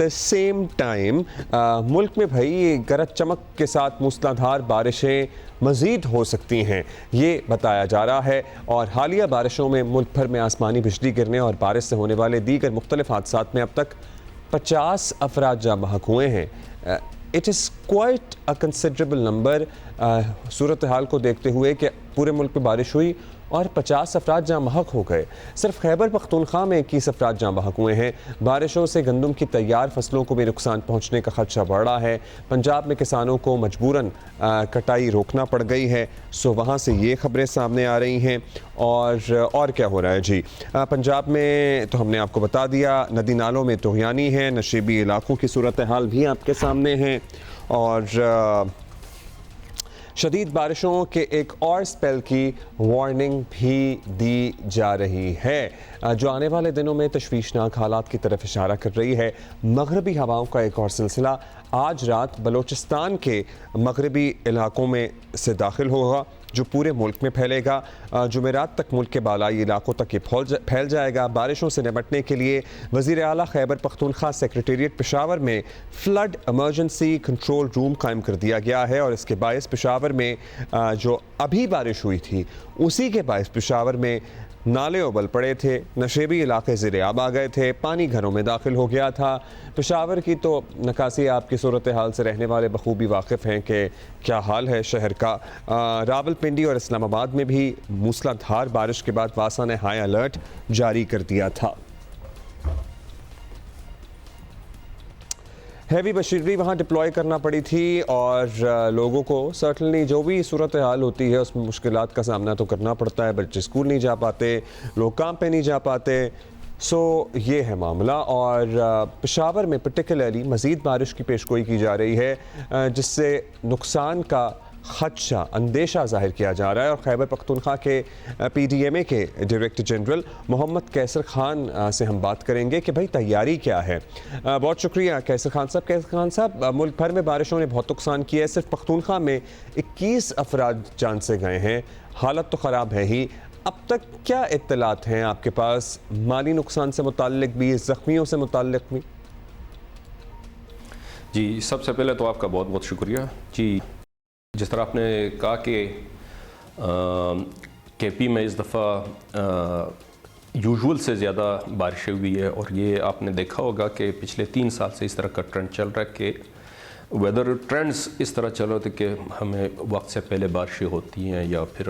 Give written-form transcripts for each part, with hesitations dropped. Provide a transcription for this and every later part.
the same time ملک میں بھائی گرج چمک کے ساتھ موسلادھار بارشیں مزید ہو سکتی ہیں، یہ بتایا جا رہا ہے۔ اور حالیہ بارشوں میں ملک بھر میں آسمانی بجلی گرنے اور بارش سے ہونے والے دیگر مختلف حادثات میں اب تک 50 افراد جاں بحق ہوئے ہیں۔ It is quite a considerable number صورتحال کو دیکھتے ہوئے کہ پورے ملک میں بارش ہوئی اور 50 افراد جاں بحق ہو گئے۔ صرف خیبر پختونخوا میں 21 افراد جاں بحق ہوئے ہیں۔ بارشوں سے گندم کی تیار فصلوں کو بھی نقصان پہنچنے کا خدشہ بڑھ رہا ہے۔ پنجاب میں کسانوں کو مجبوراً کٹائی روکنا پڑ گئی ہے، سو وہاں سے یہ خبریں سامنے آ رہی ہیں۔ اور کیا ہو رہا ہے جی؟ پنجاب میں تو ہم نے آپ کو بتا دیا، ندی نالوں میں طغیانی ہے، نشیبی علاقوں کی صورتحال بھی آپ کے سامنے ہیں، اور شدید بارشوں کے ایک اور سپیل کی وارننگ بھی دی جا رہی ہے، جو آنے والے دنوں میں تشویشناک حالات کی طرف اشارہ کر رہی ہے۔ مغربی ہواؤں کا ایک اور سلسلہ آج رات بلوچستان کے مغربی علاقوں میں سے داخل ہوگا، جو پورے ملک میں پھیلے گا۔ جمعرات تک ملک کے بالائی علاقوں تک یہ پھیل جائے گا۔ بارشوں سے نمٹنے کے لیے وزیر اعلیٰ خیبر پختونخوا سیکریٹریٹ پشاور میں فلڈ ایمرجنسی کنٹرول روم قائم کر دیا گیا ہے، اور اس کے باعث پشاور میں جو ابھی بارش ہوئی تھی اسی کے باعث پشاور میں نالے ابل پڑے تھے، نشیبی علاقے زیر آب آ گئے تھے، پانی گھروں میں داخل ہو گیا تھا۔ پشاور کی تو نکاسی آپ کی صورتحال سے رہنے والے بخوبی واقف ہیں کہ کیا حال ہے شہر کا۔ راول پنڈی اور اسلام آباد میں بھی موسلادھار بارش کے بعد واسا نے ہائی الرٹ جاری کر دیا تھا۔ ہیوی مشینری وہاں ڈپلوائے کرنا پڑی تھی، اور لوگوں کو سرٹنلی جو بھی صورتحال ہوتی ہے اس میں مشکلات کا سامنا تو کرنا پڑتا ہے۔ بچے اسکول نہیں جا پاتے، لوگ کام پہ نہیں جا پاتے، سو یہ ہے معاملہ۔ اور پشاور میں پرٹیکولرلی مزید بارش کی پیشگوئی کی جا رہی ہے، جس سے نقصان کا خدشہ، اندیشہ ظاہر کیا جا رہا ہے۔ اور خیبر پختونخوا کے پی ڈی ایم اے کے ڈائریکٹر جنرل محمد کیسر خان سے ہم بات کریں گے کہ بھائی تیاری کیا ہے۔ بہت شکریہ کیسر خان صاحب۔ کیسر خان صاحب، ملک بھر میں بارشوں نے بہت نقصان کیا ہے، صرف پختونخوا میں 21 افراد جان سے گئے ہیں، حالت تو خراب ہے ہی۔ اب تک کیا اطلاعات ہیں آپ کے پاس مالی نقصان سے متعلق بھی، زخمیوں سے متعلق بھی؟ جی، سب سے پہلے تو آپ کا بہت بہت شکریہ۔ جی، جس طرح آپ نے کہا کہ کے پی میں اس دفعہ یوزول سے زیادہ بارشیں ہوئی ہے، اور یہ آپ نے دیکھا ہوگا کہ پچھلے 3 سال سے اس طرح کا ٹرینڈ چل رہا ہے کہ ویدر ٹرینڈز اس طرح چل رہے تھے کہ ہمیں وقت سے پہلے بارشیں ہوتی ہیں یا پھر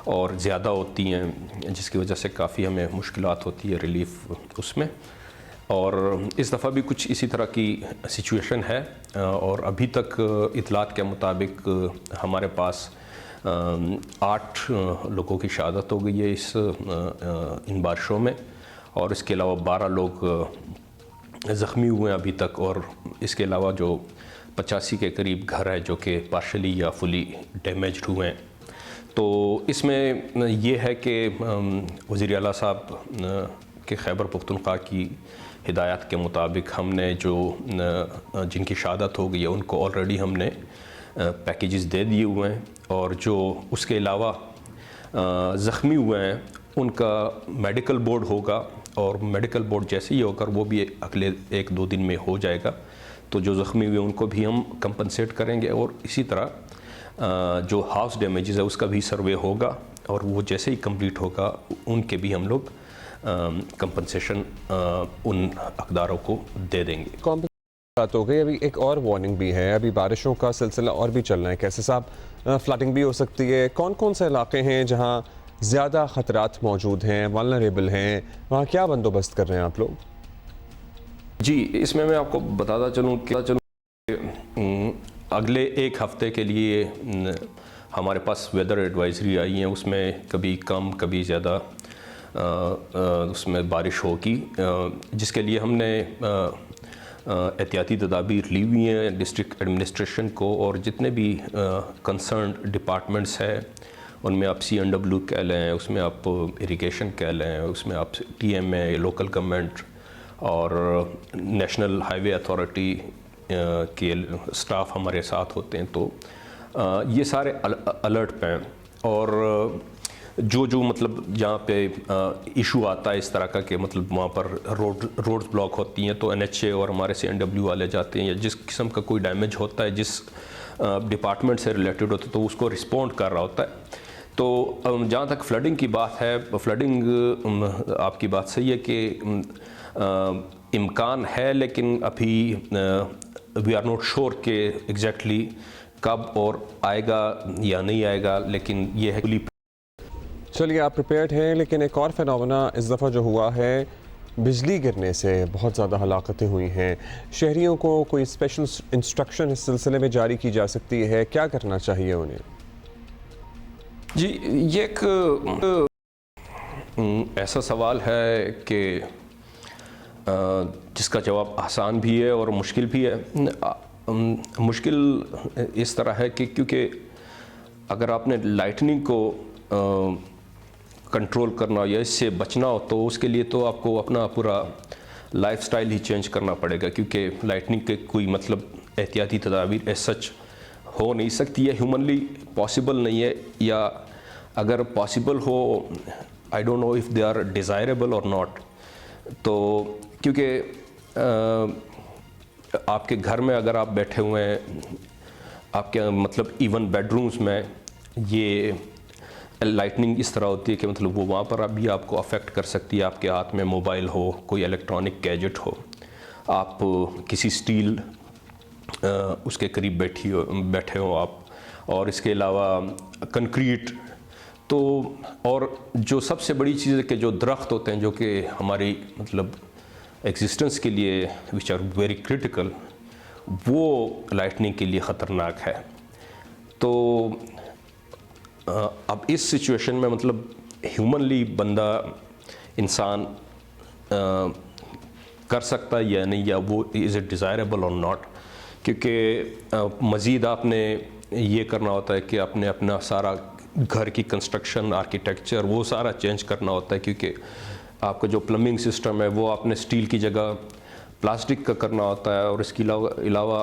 اور زیادہ ہوتی ہیں، جس کی وجہ سے کافی ہمیں مشکلات ہوتی ہے ریلیف اس میں۔ اور اس دفعہ بھی کچھ اسی طرح کی سچویشن ہے، اور ابھی تک اطلاعات کے مطابق ہمارے پاس 8 لوگوں کی شہادت ہو گئی ہے ان بارشوں میں، اور اس کے علاوہ 12 لوگ زخمی ہوئے ہیں ابھی تک، اور اس کے علاوہ جو 85 کے قریب گھر ہے جو کہ پارشلی یا فلی ڈیمیجڈ ہوئے ہیں۔ تو اس میں یہ ہے کہ وزیر اعلیٰ صاحب کے خیبر پختونخوا کی ہدایات کے مطابق ہم نے جو جن کی شہادت ہو گئی ہے ان کو آلریڈی ہم نے پیکیجز دے دیے ہوئے ہیں، اور جو اس کے علاوہ زخمی ہوئے ہیں ان کا میڈیکل بورڈ ہوگا، اور میڈیکل بورڈ جیسے ہی ہوگا وہ بھی اگلے 1-2 دن میں ہو جائے گا، تو جو زخمی ہوئے ان کو بھی ہم کمپنسیٹ کریں گے، اور اسی طرح جو ہاؤس ڈیمیجز ہے اس کا بھی سروے ہوگا، اور وہ جیسے ہی کمپلیٹ ہوگا ان کے بھی ہم لوگ کمپنسیشن ان حقداروں کو دے دیں گے۔ بات ہو گئی، ابھی ایک اور وارننگ بھی ہے، ابھی بارشوں کا سلسلہ اور بھی چل رہا ہے کیسے صاحب، فلڈنگ بھی ہو سکتی ہے۔ کون کون سے علاقے ہیں جہاں زیادہ خطرات موجود ہیں، والنریبل ہیں، وہاں کیا بندوبست کر رہے ہیں آپ لوگ؟ جی، اس میں آپ کو بتاتا چلوں کہ اگلے 1 ہفتے کے لیے ہمارے پاس ویدر ایڈوائزری آئی ہیں، اس میں کبھی کم کبھی زیادہ اس میں بارش ہوگی، جس کے لیے ہم نے احتیاطی تدابیر لی ہوئی ہیں ڈسٹرکٹ ایڈمنسٹریشن کو، اور جتنے بھی کنسرنڈ ڈپارٹمنٹس ہیں ان میں آپ CNW کہہ لیں، اس میں آپ اریگیشن کہہ لیں، اس میں آپ TMA لوکل گورنمنٹ اور نیشنل ہائی وے اتھارٹی کے سٹاف ہمارے ساتھ ہوتے ہیں، تو یہ سارے الرٹ پہ ہیں۔ اور जो मतलब जहाँ पे इशू आता है इस तरह का कि मतलब वहाँ पर रोड्स ब्लॉक होती हैं तो NHA और हमारे CNW वाले जाते हैं, या जिस किस्म का कोई डैमेज होता है जिस डिपार्टमेंट से रिलेटेड होता है तो उसको रिस्पॉन्ड कर रहा होता है। तो जहाँ तक फ्लडिंग की बात है, फ्लडिंग आपकी बात सही है कि इम्कान है, लेकिन अभी वी आर नॉट श्योर कि एग्जैक्टली कब और आएगा या नहीं आएगा, लेकिन ये है। चलिए आप प्रिपेयर्ड हैं, लेकिन एक और फिनोमेना इस दफ़ा जो हुआ है, बिजली गिरने से बहुत ज़्यादा हलाकतें हुई हैं। शहरियों को कोई स्पेशल इंस्ट्रक्शन इस सिलसिले में जारी की जा सकती है, क्या करना चाहिए उन्हें? जी, ये एक ऐसा सवाल है कि जिसका जवाब आसान भी है और मुश्किल भी है। मुश्किल इस तरह है कि क्योंकि अगर आपने लाइटनिंग को कंट्रोल करना हो या इससे बचना हो तो उसके लिए तो आपको अपना पूरा लाइफस्टाइल ही चेंज करना पड़ेगा, क्योंकि लाइटनिंग के कोई मतलब एहतियाती तदाबीर एज सच हो नहीं सकती है, ह्यूमनली पॉसिबल नहीं है, या अगर पॉसिबल हो I don't know if they are desirable और नॉट। तो क्योंकि आपके घर में अगर आप बैठे हुए हैं, आपके मतलब इवन बेडरूम्स में ये लाइटनिंग इस तरह होती है कि मतलब वो वहाँ पर अभी आपको अफेक्ट कर सकती है। आपके हाथ में मोबाइल हो, कोई इलेक्ट्रॉनिक गैजेट हो, आप किसी स्टील उसके करीब बैठे हो आप, और इसके अलावा कंक्रीट, तो और जो सबसे बड़ी चीज़ है कि जो दरख्त होते हैं जो कि हमारी मतलब एग्जिस्टेंस के लिए विच आर वेरी क्रिटिकल, वो लाइटनिंग के लिए ख़तरनाक है। तो अब इस सिचुएशन में मतलब ह्यूमनली बंदा इंसान कर सकता है या नहीं, या वो इज़ इट डिज़ायरेबल और नॉट, क्योंकि मज़ीद आपने ये करना होता है कि आपने अपना सारा घर की कंस्ट्रक्शन, आर्किटेक्चर, वो सारा चेंज करना होता है, क्योंकि आपका जो प्लम्बिंग सिस्टम है वो आपने स्टील की जगह प्लास्टिक का करना होता है, और इसके अलावा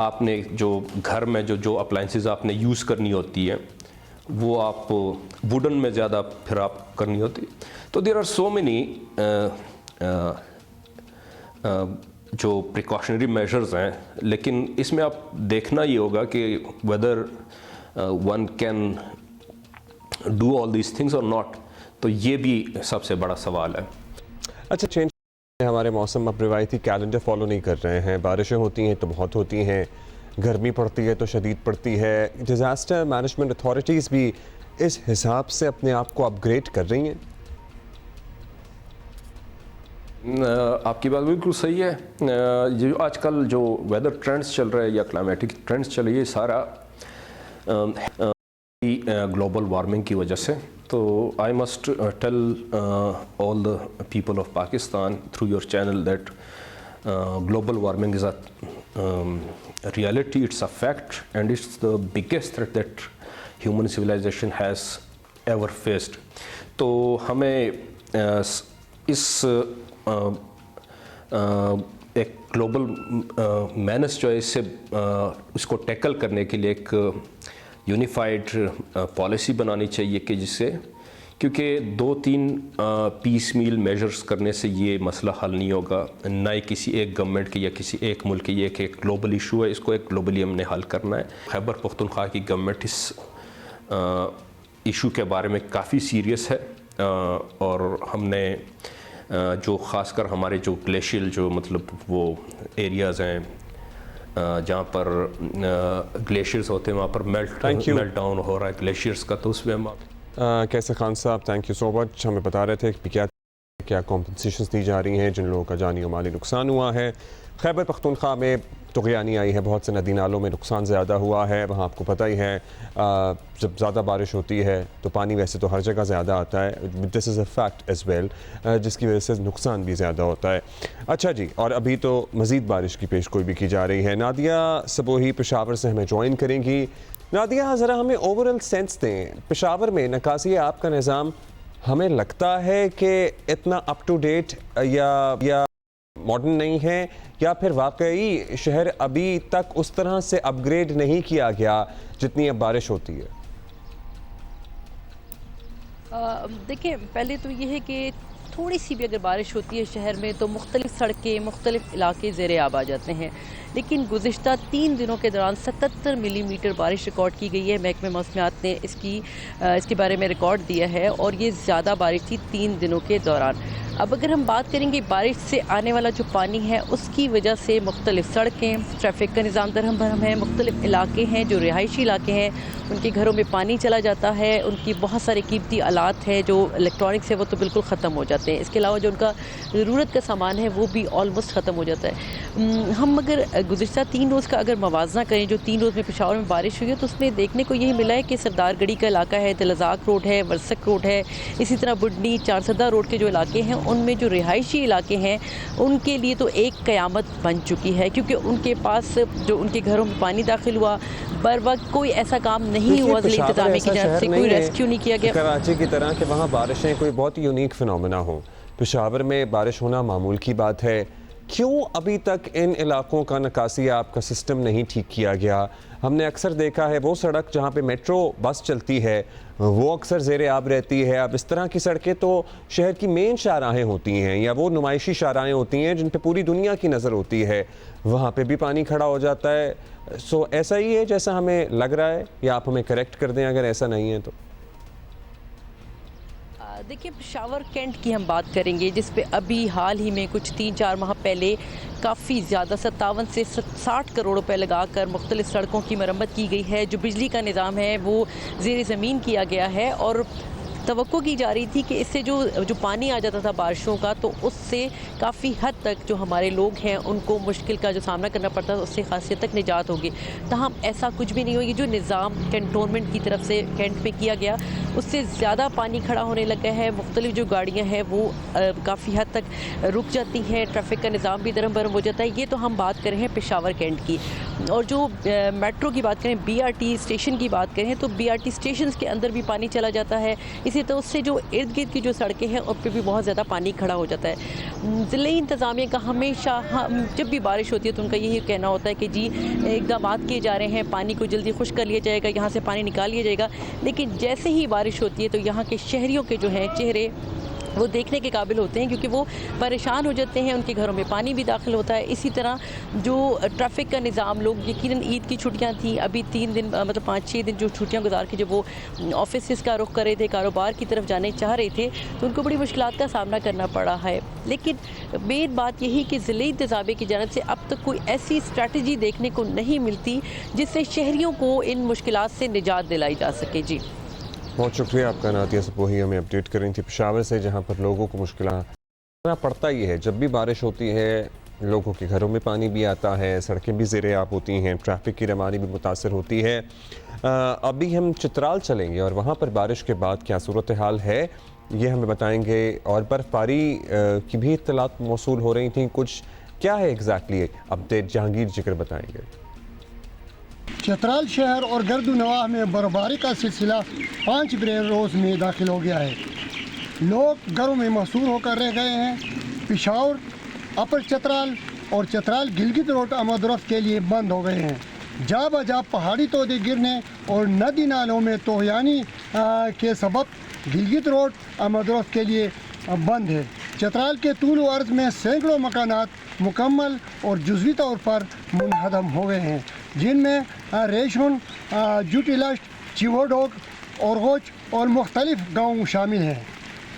आपने जो घर में जो अप्लाइंसेस आपने यूज़ करनी होती है वो आप वुडन में ज़्यादा फिर आप करनी होती है। तो देयर आर सो मेनी जो प्रिकॉशनरी मेजर्स हैं, लेकिन इसमें आप देखना ये होगा कि whether one can do all these things और नॉट, तो ये भी सबसे बड़ा सवाल है। अच्छा, चेंज हमारे मौसम अब रिवायती कैलेंडर फॉलो नहीं कर रहे हैं, बारिशें होती हैं तो बहुत होती हैं, गर्मी पड़ती है तो शदीद पड़ती है। डिज़ास्टर मैनेजमेंट अथॉरिटीज़ भी इस हिसाब से अपने आप को अपग्रेड कर रही हैं? आपकी बात बिल्कुल सही है। जो आजकल जो वेदर ट्रेंड्स चल रहे हैं या क्लाइमेटिक ट्रेंड्स चल रही है, सारा ग्लोबल वार्मिंग की वजह से। तो I must tell all the people of Pakistan through your channel that global warming is a reality, it's a fact, and it's the biggest threat that human civilization has ever faced. तो हमें इस एक global menace जो है इसको tackle करने के लिए एक यूनिफाइड पॉलिसी बनानी चाहिए कि जिससे, क्योंकि 2-3 पीस मील मेजर्स करने से ये मसला हल नहीं होगा, ना ही किसी एक गवर्नमेंट की या किसी एक मुल्क की। ये एक ग्लोबल इशू है, इसको एक ग्लोबली हमने हल करना है। खैबर पख्तूनख्वा की गवर्नमेंट इस इशू के बारे में काफ़ी सीरियस है, और हमने जो ख़ासकर हमारे जो ग्लेशियल जो मतलब वो एरियाज़ हैं जहाँ पर ग्लेशियर्स होते हैं, वहाँ पर मेल्ट डाउन हो रहा है ग्लेशियर्स का, तो उसमें हम कैसर खान साहब, थैंक यू सो मच। हमें बता रहे थे कि क्या कॉम्पनसेशंस दी जा रही हैं जिन लोगों का जानी और माली नुकसान हुआ है। खैबर पख्तूनख्वा में तुग़यानी आई है, बहुत से नदी नालों में नुकसान ज़्यादा हुआ है। वहाँ आपको पता ही है जब ज़्यादा बारिश होती है तो पानी वैसे तो हर जगह ज़्यादा आता है, this is a fact as well, जिसकी वजह से नुकसान भी ज़्यादा होता है। अच्छा जी, और अभी तो मज़ीद बारिश की पेशगोई भी की जा रही है। नादिया सबोही पेशावर से हमें ज्वाइन करेंगी। नादिया, ज़रा हमें ओवरऑल सेंस दें, पेशावर में निकासी आपका निज़ाम हमें लगता है कि इतना अप टू डेट या मॉडर्न नहीं है, या फिर वाकई शहर अभी तक उस तरह से अपग्रेड नहीं किया गया जितनी अब बारिश होती है? देखिए, पहले तो ये है कि थोड़ी सी भी अगर बारिश होती है शहर में तो मुख्तलिफ सड़कें, मुख्तलिफ इलाके ज़ेरे आब आ जाते हैं, लेकिन गुज़िश्ता 3 दिनों के दौरान 77 मिलीमीटर बारिश रिकॉर्ड की गई है। महकमे मौसमियात ने इसके बारे में रिकॉर्ड दिया है और ये ज़्यादा बारिश थी 3 दिनों के दौरान। अब अगर हम बात करेंगे बारिश से आने वाला जो पानी है उसकी वजह से मुख्तलिफ सड़कें, ट्रैफिक का निज़ाम दरहम भरम है, मुख्तलिफ इलाके हैं जो रिहायशी इलाके हैं उनके घरों में पानी चला जाता है, उनकी बहुत सारे कीमती आलात हैं जो इलेक्ट्रॉनिक्स है वो तो बिल्कुल ख़त्म हो जाते हैं। इसके अलावा जो उनका ज़रूरत का सामान है वो भी ऑलमोस्ट ख़त्म हो जाता है। हम अगर गुज़िश्ता 3 रोज़ का अगर मवाजना करें, जो 3 रोज़ में पेशावर में बारिश हुई है, तो उसमें देखने को यही मिला है कि सरदार गढ़ी का इलाका है, दिलजाक रोड है, वर्सक रोड है, इसी तरह बुडनी, चारसदा रोड के जो इलाके हैं उनमें जो रिहायशी इलाके हैं उनके लिए तो एक क़यामत बन चुकी है, क्योंकि उनके पास जो उनके घरों में पानी दाखिल हुआ बर वक्त कोई ऐसा काम नहीं हुआ, ज़िला इंतज़ामिया की जानिब से कोई रेस्क्यू नहीं किया गया। कराची की तरह कि वहाँ बारिशें कोई बहुत ही यूनिक फिनोमेना हो, पेशावर में बारिश होना मामूल की बात है। क्यों अभी तक इन इलाकों का निकासी आपका सिस्टम नहीं ठीक किया गया? हमने अक्सर देखा है वो सड़क जहाँ पे मेट्रो बस चलती है वो अक्सर ज़ेरे आब रहती है। अब इस तरह की सड़कें तो शहर की मेन शाहराहें होती हैं या वो नुमाइशी शाहराहें होती हैं जिन पे पूरी दुनिया की नज़र होती है, वहाँ पे भी पानी खड़ा हो जाता है। सो ऐसा ही है जैसा हमें लग रहा है, या आप हमें करेक्ट कर दें अगर ऐसा नहीं है तो। देखिए, पेशावर कैंट की हम बात करेंगे जिस पे अभी हाल ही में कुछ 3-4 माह पहले काफ़ी ज़्यादा 57 से 60 करोड़ रुपए लगाकर मुख्तलिफ सड़कों की मरम्मत की गई है। जो बिजली का निज़ाम है वो ज़ेरे ज़मीन किया गया है और तवक्को की जा रही थी कि इससे जो पानी आ जाता था बारिशों का तो उससे काफ़ी हद तक जो हमारे लोग हैं उनको मुश्किल का जो सामना करना पड़ता था उससे खासी हद तक निजात होगी। ताहम ऐसा कुछ भी नहीं हो। ये जो निज़ाम कैंटोनमेंट की तरफ से कैंट में किया गया उससे ज़्यादा पानी खड़ा होने लगा है। मुख्तलिफ जो गाड़ियाँ हैं वो काफ़ी हद तक रुक जाती हैं, ट्रैफिक का निज़ाम भी दरम भरम हो जाता है। ये तो हम बात करें हैं पेशावर कैंट की। और जो मेट्रो की बात करें, BRT स्टेशन की बात करें तो BRT स्टेशन के अंदर भी पानी चला जाता है। इसी तरह उससे जो इर्द गिर्द की जो सड़कें हैं उन पर भी बहुत ज़्यादा पानी खड़ा हो जाता है। ज़िले इंतज़ामिया का हमेशा जब भी बारिश होती है तो उनका यही कहना होता है कि जी इक़दाम किए जा रहे हैं, पानी को जल्दी खुश्क कर लिया जाएगा, यहाँ से पानी निकाल लिया जाएगा। लेकिन जैसे ही बारिश होती है तो यहाँ के शहरियों के जो हैं चेहरे वो देखने के काबिल होते हैं, क्योंकि वो परेशान हो जाते हैं, उनके घरों में पानी भी दाखिल होता है। इसी तरह जो ट्रैफिक का निज़ाम, लोग यकीनन ईद की छुट्टियां थी, अभी 3 दिन मतलब 5-6 दिन जो छुट्टियां गुजार के जब वो ऑफिस का रुख कर रहे थे, कारोबार की तरफ जाने चाह रहे थे तो उनको बड़ी मुश्किलात का सामना करना पड़ा है। लेकिन मेन बात यही कि ज़िले इंतज़ामिया की जानिब से अब तक कोई ऐसी स्ट्रैटेजी देखने को नहीं मिलती जिससे शहरियों को इन मुश्किलात से निजात दिलाई जा सके। जी बहुत शुक्रिया आपका नातिया सपोही, हमें अपडेट कर रही थी पेशावर से, जहाँ पर लोगों को मुश्किल पड़ता ही है। जब भी बारिश होती है लोगों के घरों में पानी भी आता है, सड़कें भी ज़ेरे आब होती हैं, ट्रैफिक की रवानी भी मुतासर होती है। अभी हम चित्राल चलेंगे और वहाँ पर बारिश के बाद क्या सूरत हाल है ये हमें बताएंगे। और बर्फबारी की भी इत्तलात मौसूल हो रही थी, कुछ क्या है एग्जैक्टली अपडेट जहांगीर जिक्र बताएंगे। चित्राल शहर और गर्द नवाह में बर्फबारी का सिलसिला 5 रोज़ में दाखिल हो गया है। लोग घरों में महसूर होकर रह गए हैं। पेशावर, अपर चित्राल और चित्राल गिलगित रोड आमद-ओ-रफ्त के लिए बंद हो गए हैं। जा बजा पहाड़ी तोदे गिरने और नदी नालों में तोहयानी के सबब गिलगित रोड आमद-ओ-रफ्त के लिए बंद है। चित्राल के तूल व अर्ज़ में सैकड़ों मकानात मुकम्मल और जुज़वी तौर पर मुनहदम हो गए हैं, जिनमें रेशुन, जुटिलस्ट, चिवोडोग, औरगोच और मुख्तलिफ गाँव शामिल हैं।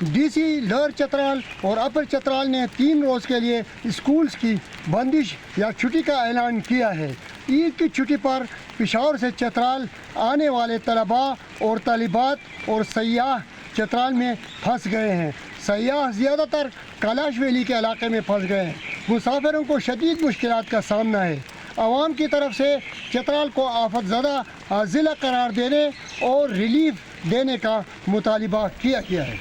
DC लोअर चित्राल और अपर चित्राल ने 3 रोज़ के लिए स्कूल्स की बंदिश या छुट्टी का ऐलान किया है। ईद की छुट्टी पर पेशावर से चित्राल आने वाले तलबा और तालिबात और सयाह चित्राल में फंस गए हैं। सयाह ज़्यादातर कैलाश वैली के इलाके में फंस गए हैं। मुसाफिरों को शदीद मुश्किलात का सामना है। आवाम की तरफ से चित्राल को आफत ज़दा ज़िला करार देने और रिलीफ देने का मुतालिबा किया गया है।